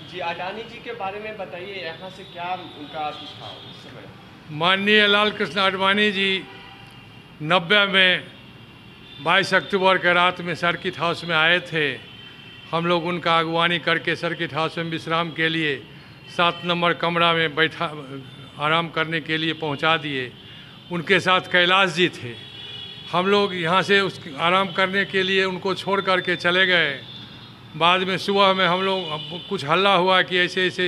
जी, अडानी जी के बारे में बताइए, यहाँ से क्या उनका अभी था उस समय? माननीय लाल कृष्ण आडवाणी जी 90 में 22 अक्टूबर के रात में सर्किट हाउस में आए थे। हम लोग उनका अगवानी करके सर्किट हाउस में विश्राम के लिए 7 नंबर कमरा में बैठा आराम करने के लिए पहुंचा दिए। उनके साथ कैलाश जी थे। हम लोग यहाँ से उस आराम करने के लिए उनको छोड़ करके चले गए। बाद में सुबह में हम लोग कुछ हल्ला हुआ कि ऐसे ऐसे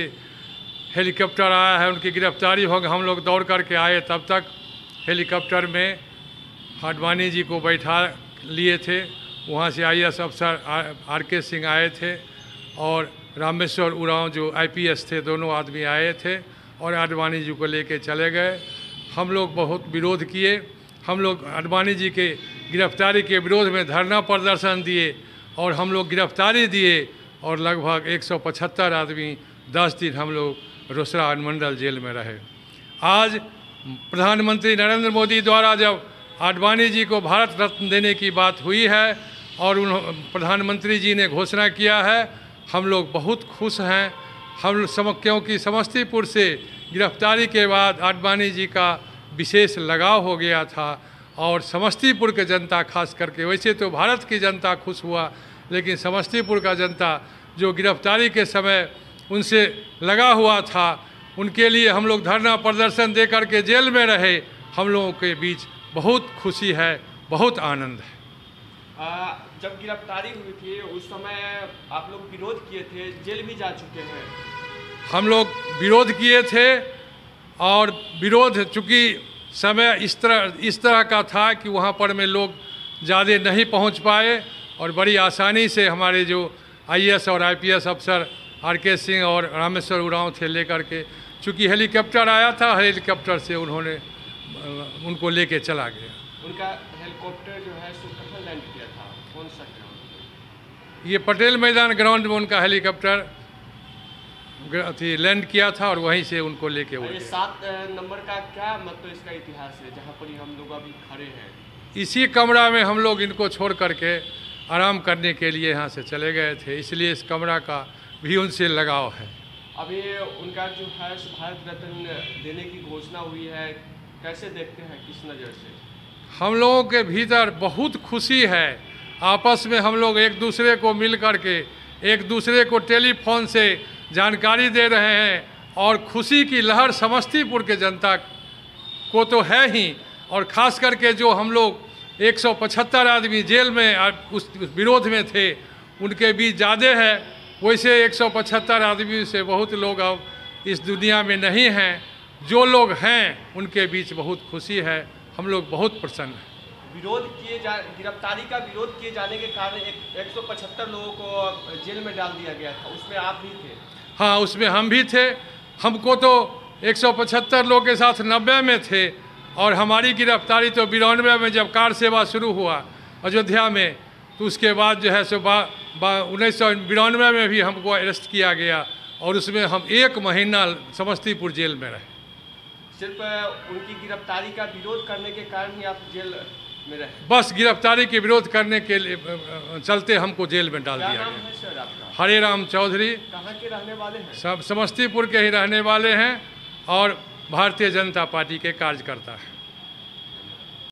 हेलीकॉप्टर आया है, उनकी गिरफ्तारी हो गई। हम लोग दौड़ करके आए, तब तक हेलीकॉप्टर में आडवाणी जी को बैठा लिए थे। वहाँ से IAS अफसर RK सिंह आए थे और रामेश्वर उरांव जो IPS थे, दोनों आदमी आए थे और आडवाणी जी को लेके चले गए। हम लोग बहुत विरोध किए। हम लोग आडवाणी जी के गिरफ्तारी के विरोध में धरना प्रदर्शन दिए और हम लोग गिरफ्तारी दिए और लगभग 175 आदमी 10 दिन हम लोग रोसड़ा अनुमंडल जेल में रहे। आज प्रधानमंत्री नरेंद्र मोदी द्वारा जब आडवाणी जी को भारत रत्न देने की बात हुई है और प्रधानमंत्री जी ने घोषणा किया है, हम लोग बहुत खुश हैं। क्योंकि समस्तीपुर से गिरफ्तारी के बाद आडवाणी जी का विशेष लगाव हो गया था और समस्तीपुर के जनता खास करके, वैसे तो भारत की जनता खुश हुआ, लेकिन समस्तीपुर का जनता जो गिरफ्तारी के समय उनसे लगा हुआ था, उनके लिए हम लोग धरना प्रदर्शन दे करके जेल में रहे। हम लोगों के बीच बहुत खुशी है, बहुत आनंद है। जब गिरफ्तारी हुई थी उस समय आप लोग विरोध किए थे, जेल भी जा चुके हैं। हम लोग विरोध किए थे और विरोध चूँकि समय इस तरह का था कि वहाँ पर में लोग ज़्यादा नहीं पहुँच पाए और बड़ी आसानी से हमारे जो IAS और IPS अफसर RK सिंह और रामेश्वर उरांव थे लेकर के, चूँकि हेलीकॉप्टर आया था, हेलीकॉप्टर से उन्होंने उनको लेके चला गया। उनका हेलीकॉप्टर जो है सो कहाँ लैंड किया था, कौन सा ग्राउंड? ये पटेल मैदान ग्राउंड में उनका हेलीकॉप्टर लैंड किया था और वहीं से उनको लेके उड़ गए। 7 नंबर का क्या मतलब इसका इतिहास है जहाँ पर हम लोग अभी खड़े हैं? इसी कमरा में हम लोग इनको छोड़ करके आराम करने के लिए यहाँ से चले गए थे, इसलिए इस कमरा का भी उनसे लगाव है। अभी उनका जो है भारत रत्न देने की घोषणा हुई है, कैसे देखते हैं, किस नज़र से? हम लोगों के भीतर बहुत खुशी है। आपस में हम लोग एक दूसरे को मिल करके एक दूसरे को टेलीफोन से जानकारी दे रहे हैं और खुशी की लहर समस्तीपुर के जनता को तो है ही, और ख़ास करके जो हम लोग 175 आदमी जेल में उस विरोध में थे उनके बीच ज़्यादा है। वैसे 175 आदमी से बहुत लोग अब इस दुनिया में नहीं हैं। जो लोग हैं उनके बीच बहुत खुशी है, हम लोग बहुत प्रसन्न हैं। गिरफ्तारी का विरोध किए जाने के कारण 175 लोगों को जेल में डाल दिया गया था, उसमें आप भी थे? हाँ, उसमें हम भी थे। हमको तो 175 लोग के साथ 90 में थे और हमारी गिरफ्तारी तो 92 में जब कार सेवा शुरू हुआ अयोध्या में, तो उसके बाद जो है सो 1992 में भी हमको अरेस्ट किया गया और उसमें हम 1 महीना समस्तीपुर जेल में रहे। सिर्फ उनकी गिरफ्तारी का विरोध करने के कारण ही आप जेल में रहे? बस गिरफ्तारी के विरोध करने के लिए चलते हमको जेल में डाल दिया गया। क्या नाम है सर आपका? हरे राम चौधरी। कहाँ के रहने वाले हैं? सब समस्तीपुर के ही रहने वाले हैं और भारतीय जनता पार्टी के कार्यकर्ता हैं।